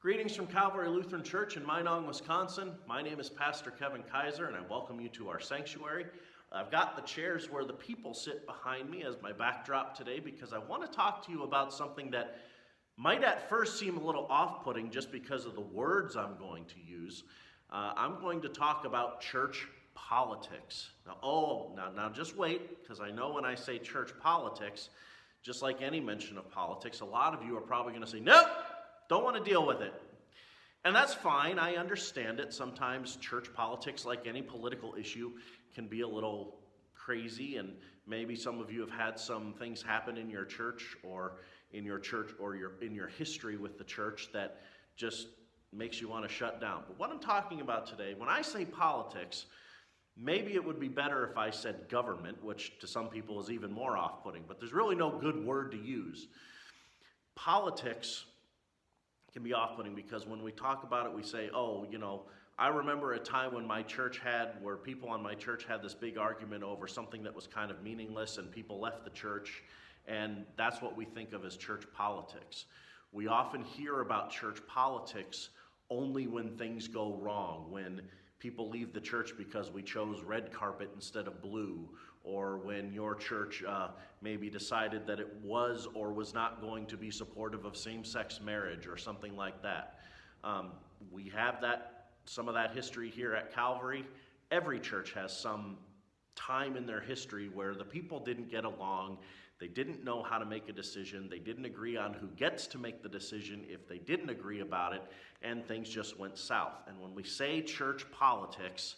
Greetings from Calvary Lutheran Church in Minong, Wisconsin. My name is Pastor Kevin Kaiser, and I welcome you to our sanctuary. I've got the chairs where the people sit behind me as my backdrop today because I want to talk to you about something that might at first seem a little off-putting just because of the words I'm going to use. I'm going to talk about church politics. Now just wait, because I know when I say church politics, just like any mention of politics, a lot of you are probably going to say, nope, don't want to deal with it. And that's fine. I understand it. Sometimes church politics, like any political issue, can be a little crazy, and maybe some of you have had some things happen in your church or in your history with the church that just makes you want to shut down. But what I'm talking about today, when I say politics, maybe it would be better if I said government, which to some people is even more off-putting, but there's really no good word to use. Politics can be off-putting because when we talk about it, we say, I remember a time when where people on my church had this big argument over something that was kind of meaningless and people left the church, and that's what we think of as church politics. We often hear about church politics only when things go wrong, when people leave the church because we chose red carpet instead of blue, or when your church maybe decided that it was or was not going to be supportive of same-sex marriage or something like that. We have some of that history here at Calvary. Every church has some time in their history where the people didn't get along, they didn't know how to make a decision, they didn't agree on who gets to make the decision if they didn't agree about it, and things just went south. And when we say church politics,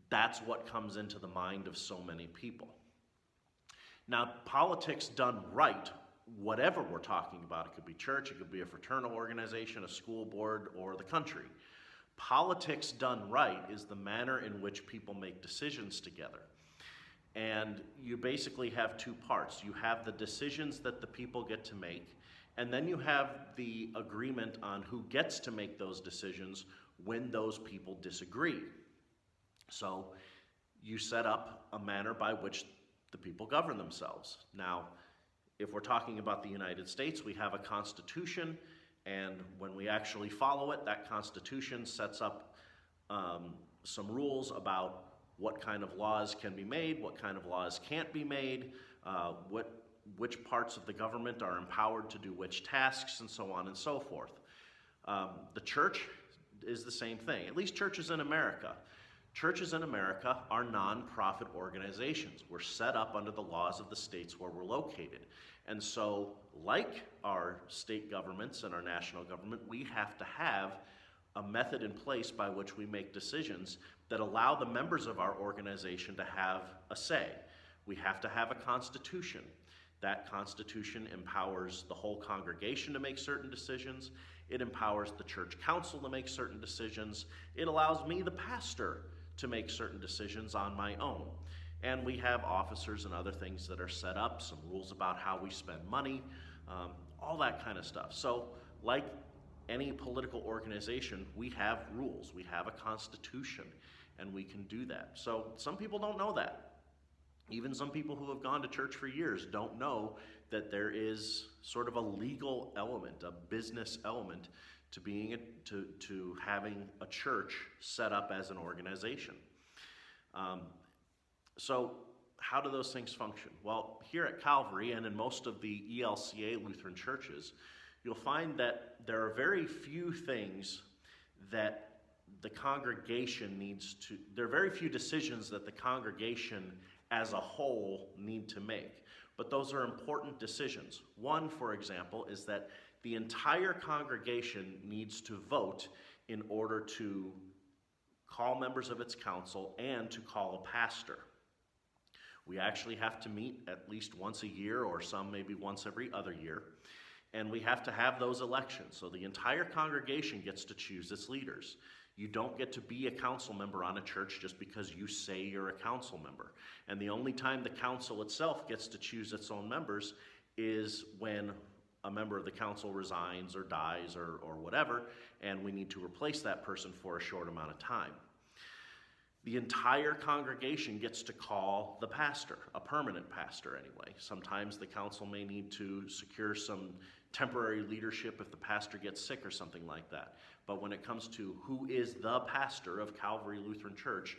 that's what comes into the mind of so many people. Now, politics done right, whatever we're talking about, it could be church, it could be a fraternal organization, a school board, or the country. Politics done right is the manner in which people make decisions together. And you basically have two parts. You have the decisions that the people get to make, and then you have the agreement on who gets to make those decisions when those people disagree. So you set up a manner by which the people govern themselves. Now, if we're talking about the United States, we have a constitution, and when we actually follow it, that constitution sets up some rules about what kind of laws can be made, what kind of laws can't be made, which parts of the government are empowered to do which tasks, and so on and so forth. The church is the same thing, at least churches in America. Churches in America are non-profit organizations. We're set up under the laws of the states where we're located. And so, like our state governments and our national government, we have to have a method in place by which we make decisions that allow the members of our organization to have a say. We have to have a constitution. That constitution empowers the whole congregation to make certain decisions. It empowers the church council to make certain decisions. It allows me, the pastor, to make certain decisions on my own. And we have officers and other things that are set up, some rules about how we spend money, all that kind of stuff. So, like any political organization, we have rules, we have a constitution, and we can do that. So some people don't know that. Even some people who have gone to church for years don't know that there is sort of a legal element, a business element to having a church set up as an organization. So how do those things function? Well, here at Calvary and in most of the ELCA Lutheran churches, you'll find that there are very few things that the congregation there are very few decisions that the congregation as a whole need to make. But those are important decisions. One, for example, is that the entire congregation needs to vote in order to call members of its council and to call a pastor. We actually have to meet at least once a year, or some maybe once every other year. And we have to have those elections. So the entire congregation gets to choose its leaders. You don't get to be a council member on a church just because you say you're a council member. And the only time the council itself gets to choose its own members is when a member of the council resigns or dies or whatever, and we need to replace that person for a short amount of time. The entire congregation gets to call the pastor, a permanent pastor anyway. Sometimes the council may need to secure some temporary leadership if the pastor gets sick or something like that. But when it comes to who is the pastor of Calvary Lutheran Church,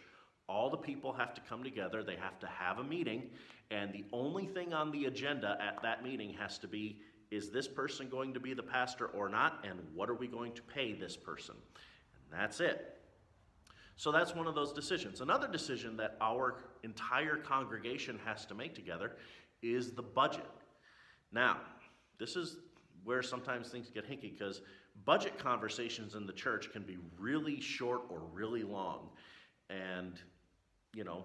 all the people have to come together, they have to have a meeting, and the only thing on the agenda at that meeting has to be, is this person going to be the pastor or not, and what are we going to pay this person? And that's it. So that's one of those decisions. Another decision that our entire congregation has to make together is the budget. Now, this is where sometimes things get hinky, because budget conversations in the church can be really short or really long. And,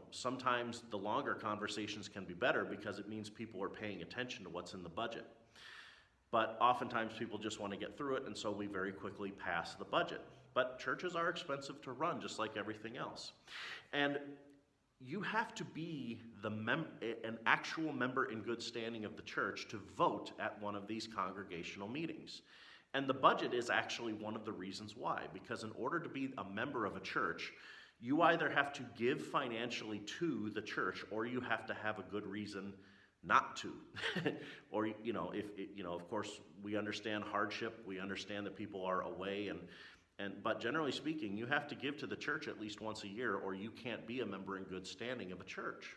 sometimes the longer conversations can be better because it means people are paying attention to what's in the budget. But oftentimes people just want to get through it, and so we very quickly pass the budget. But churches are expensive to run, just like everything else. And you have to be an actual member in good standing of the church to vote at one of these congregational meetings. And the budget is actually one of the reasons why, because in order to be a member of a church, you either have to give financially to the church, or you have to have a good reason not to. Or, of course, we understand hardship, we understand that people are away, but generally speaking, you have to give to the church at least once a year, or you can't be a member in good standing of a church.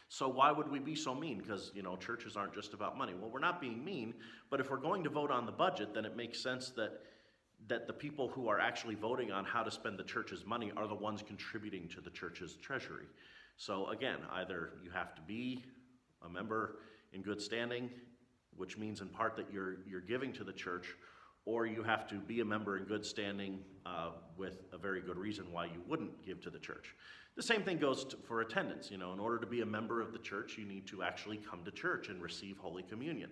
So why would we be so mean? Because, churches aren't just about money. Well, we're not being mean, but if we're going to vote on the budget, then it makes sense that the people who are actually voting on how to spend the church's money are the ones contributing to the church's treasury. So again, either you have to be a member in good standing, which means in part that you're giving to the church, or you have to be a member in good standing with a very good reason why you wouldn't give to the church. The same thing goes for attendance. In order to be a member of the church, you need to actually come to church and receive Holy Communion.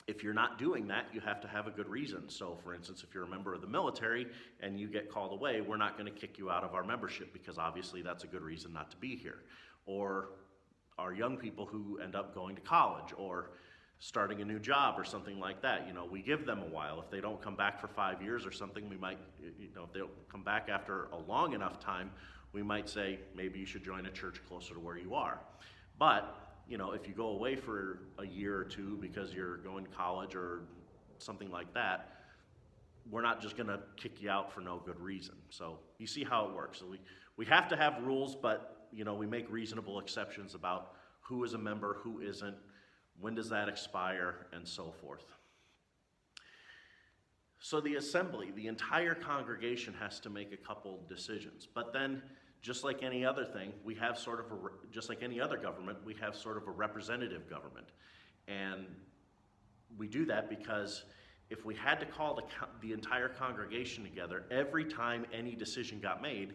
If you're not doing that, you have to have a good reason. So, for instance, if you're a member of the military and you get called away, we're not going to kick you out of our membership, because obviously that's a good reason not to be here. Or our young people who end up going to college or starting a new job or something like that, we give them a while. If they don't come back for 5 years or something, we might, if they don't come back after a long enough time, we might say, maybe you should join a church closer to where you are. But, if you go away for a year or two because you're going to college or something like that, we're not just going to kick you out for no good reason. So you see how it works. So we have to have rules, but, we make reasonable exceptions about who is a member, who isn't, when does that expire, and so forth. So the assembly, the entire congregation, has to make a couple decisions. But then, just like any other thing, we have just like any other government, we have sort of a representative government. And we do that because if we had to call the entire congregation together every time any decision got made,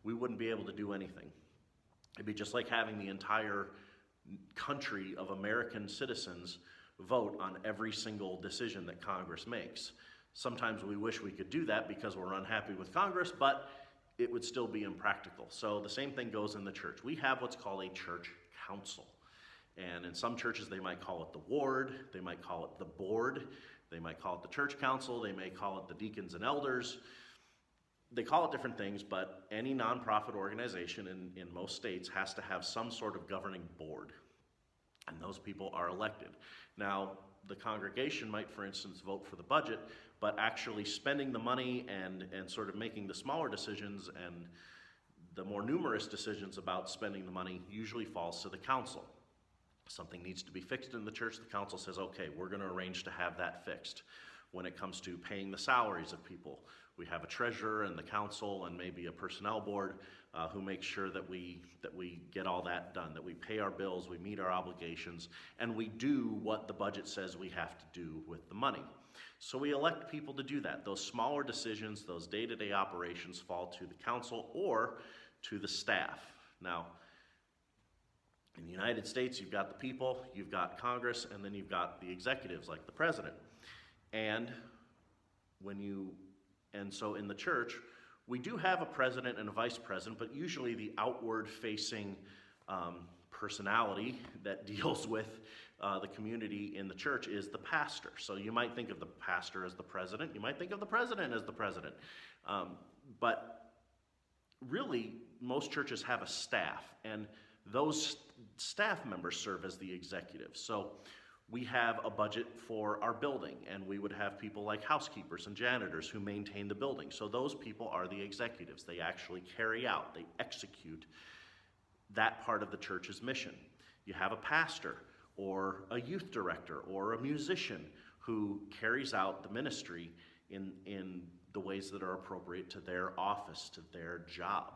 we wouldn't be able to do anything. It'd be just like having the entire country of American citizens vote on every single decision that Congress makes. Sometimes we wish we could do that because we're unhappy with Congress, but it would still be impractical. So the same thing goes in the church. We have what's called a church council. And in some churches, they might call it the ward, they might call it the board, they might call it the church council, they may call it the deacons and elders. They call it different things, but any nonprofit organization in most states has to have some sort of governing board, and those people are elected. Now, the congregation might, for instance, vote for the budget, but actually spending the money and sort of making the smaller decisions and the more numerous decisions about spending the money usually falls to the council. Something needs to be fixed in the church, the council says, okay, we're going to arrange to have that fixed. When it comes to paying the salaries of people, we have a treasurer and the council and maybe a personnel board who makes sure that we get all that done, that we pay our bills, we meet our obligations, and we do what the budget says we have to do with the money. So we elect people to do that. Those smaller decisions, those day-to-day operations fall to the council or to the staff. Now, in the United States, you've got the people, you've got Congress, and then you've got the executives like the president. And so in the church, we do have a president and a vice president, but usually the outward-facing personality that deals with the community in the church is the pastor. So you might think of the pastor as the president, you might think of the president as the president. But really, most churches have a staff, and those staff members serve as the executives. So We have a budget for our building, and we would have people like housekeepers and janitors who maintain the building. So those people are the executives. They actually carry out, they execute that part of the church's mission. You have a pastor or a youth director or a musician who carries out the ministry in the ways that are appropriate to their office, to their job.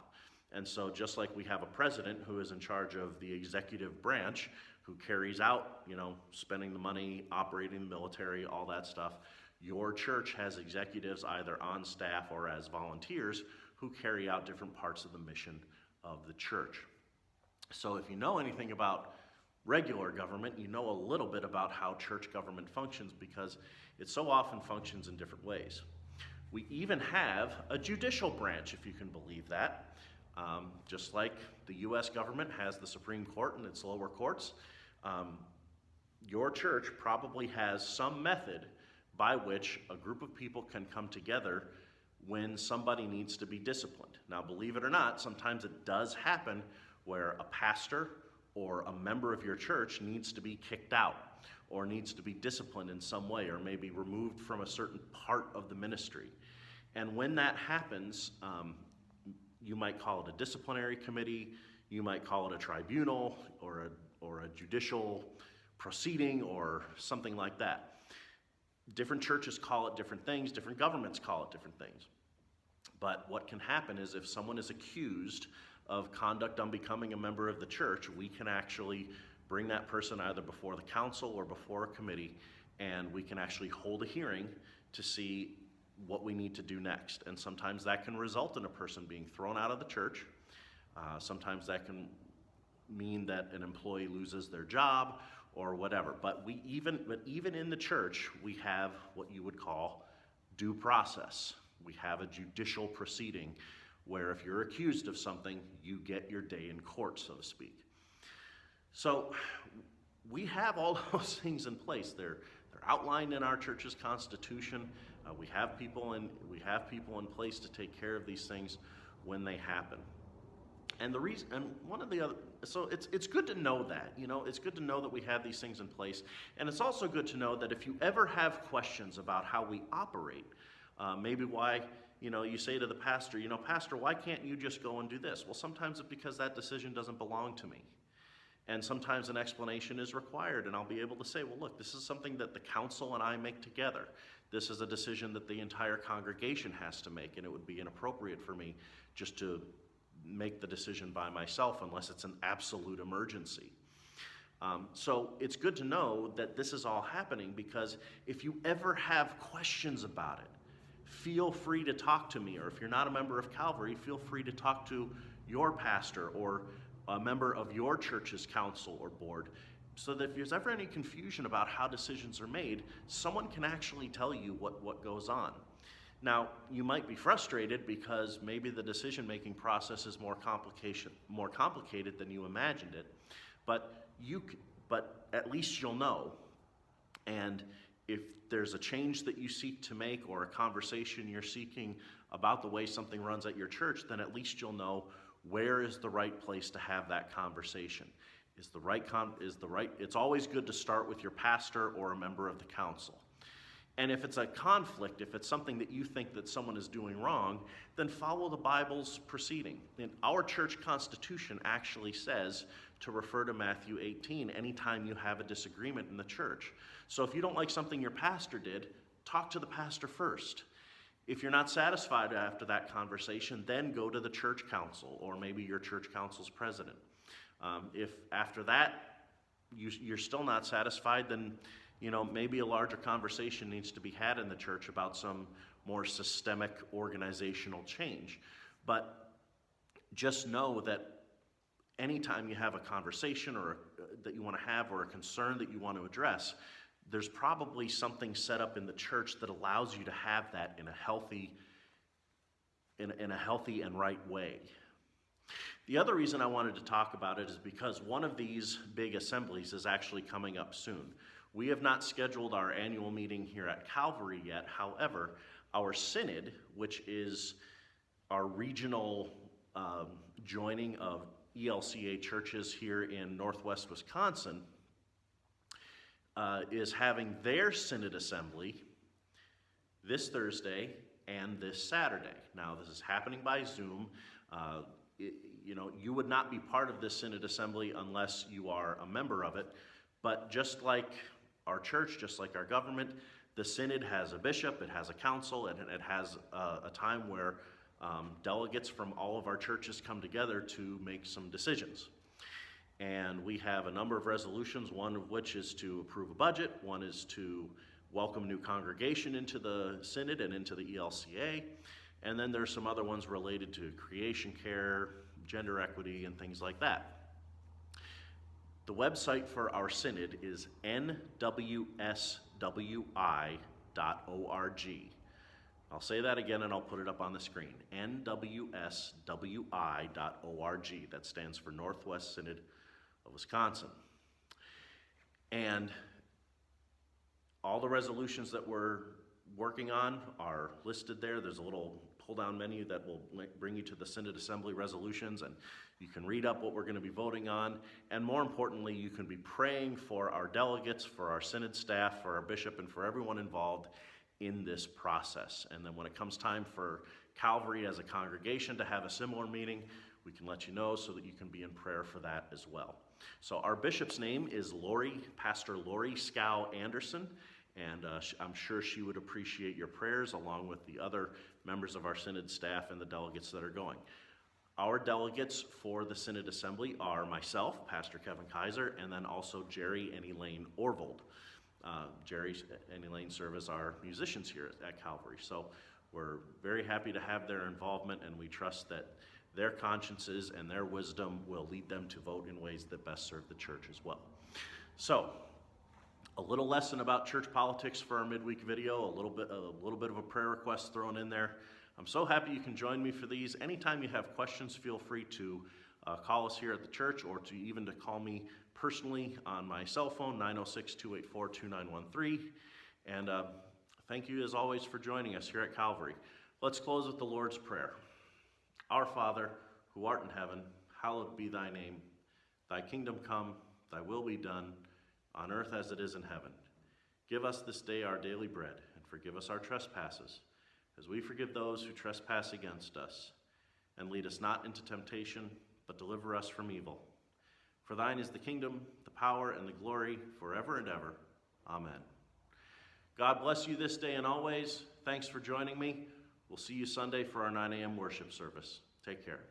And so just like we have a president who is in charge of the executive branch, who carries out, spending the money, operating the military, all that stuff, your church has executives either on staff or as volunteers who carry out different parts of the mission of the church. So if you know anything about regular government, you know a little bit about how church government functions, because it so often functions in different ways. We even have a judicial branch, if you can believe that. Just like the U.S. government has the Supreme Court and its lower courts, your church probably has some method by which a group of people can come together when somebody needs to be disciplined. Now, believe it or not, sometimes it does happen where a pastor or a member of your church needs to be kicked out or needs to be disciplined in some way, or maybe removed from a certain part of the ministry. And when that happens, you might call it a disciplinary committee, you might call it a tribunal or a judicial proceeding or something like that. Different churches call it different things, different governments call it different things. But what can happen is if someone is accused of conduct unbecoming a member of the church, we can actually bring that person either before the council or before a committee, and we can actually hold a hearing to see what we need to do next. And sometimes that can result in a person being thrown out of the church. Sometimes that can mean that an employee loses their job or whatever. But even in the church, we have what you would call due process. We have a judicial proceeding where if you're accused of something, you get your day in court, so to speak. So we have all those things in place. They're outlined in our church's constitution. We have people in place to take care of these things when they happen. And the reason, and one of the other, so it's good to know that, it's good to know that we have these things in place. And it's also good to know that if you ever have questions about how we operate, maybe why, you say to the pastor, Pastor, why can't you just go and do this? Well, sometimes it's because that decision doesn't belong to me. And sometimes an explanation is required, and I'll be able to say, well, look, this is something that the council and I make together. This is a decision that the entire congregation has to make, and it would be inappropriate for me just to make the decision by myself unless it's an absolute emergency. So it's good to know that this is all happening, because if you ever have questions about it, feel free to talk to me. Or if you're not a member of Calvary, feel free to talk to your pastor or a member of your church's council or board, so that if there's ever any confusion about how decisions are made, someone can actually tell you what goes on. Now, you might be frustrated because maybe the decision-making process is more complicated than you imagined it, but at least you'll know. And if there's a change that you seek to make or a conversation you're seeking about the way something runs at your church, then at least you'll know where is the right place to have that conversation. It's always good to start with your pastor or a member of the council. And if it's a conflict, if it's something that you think that someone is doing wrong, then follow the Bible's proceeding. And our church constitution actually says to refer to Matthew 18 anytime you have a disagreement in the church. So if you don't like something your pastor did, talk to the pastor first. If you're not satisfied after that conversation, then go to the church council or maybe your church council's president. If after that you're still not satisfied, then maybe a larger conversation needs to be had in the church about some more systemic organizational change. But just know that anytime you have a conversation or that you want to have or a concern that you want to address, there's probably something set up in the church that allows you to have that in a healthy and right way. The other reason I wanted to talk about it is because one of these big assemblies is actually coming up soon. We have not scheduled our annual meeting here at Calvary yet. However, our synod, which is our regional joining of ELCA churches here in northwest Wisconsin, is having their Synod Assembly this Thursday and this Saturday. Now, this is happening by Zoom. You would not be part of this Synod Assembly unless you are a member of it. But just like our church, just like our government, the Synod has a bishop, it has a council, and it has a time where delegates from all of our churches come together to make some decisions. And we have a number of resolutions, one of which is to approve a budget, one is to welcome new congregation into the Synod and into the ELCA, and then there's some other ones related to creation care, gender equity, and things like that. The website for our Synod is nwswi.org. I'll say that again and I'll put it up on the screen. nwswi.org. That stands for Northwest Synod of Wisconsin. And all the resolutions that we're working on are listed there. There's a little pull-down menu that will bring you to the Synod Assembly resolutions, and you can read up what we're going to be voting on. And more importantly, you can be praying for our delegates, for our Synod staff, for our bishop, and for everyone involved in this process. And then when it comes time for Calvary as a congregation to have a similar meeting, we can let you know so that you can be in prayer for that as well. So our bishop's name is Pastor Lori Scow Anderson, and I'm sure she would appreciate your prayers along with the other members of our Synod staff and the delegates that are going. Our delegates for the Synod Assembly are myself, Pastor Kevin Kaiser, and then also Jerry and Elaine Orvold. Jerry and Elaine serve as our musicians here at Calvary. So we're very happy to have their involvement, and we trust that their consciences and their wisdom will lead them to vote in ways that best serve the church as well. So, a little lesson about church politics for our midweek video, a little bit of a prayer request thrown in there. I'm so happy you can join me for these. Anytime you have questions, feel free to call us here at the church, or to call me personally on my cell phone, 906-284-2913. And thank you as always for joining us here at Calvary. Let's close with the Lord's Prayer. Our Father, who art in heaven, hallowed be thy name. Thy kingdom come, thy will be done, on earth as it is in heaven. Give us this day our daily bread, and forgive us our trespasses, as we forgive those who trespass against us. And lead us not into temptation, but deliver us from evil. For thine is the kingdom, the power, and the glory, forever and ever. Amen. God bless you this day and always. Thanks for joining me. We'll see you Sunday for our 9 a.m. worship service. Take care.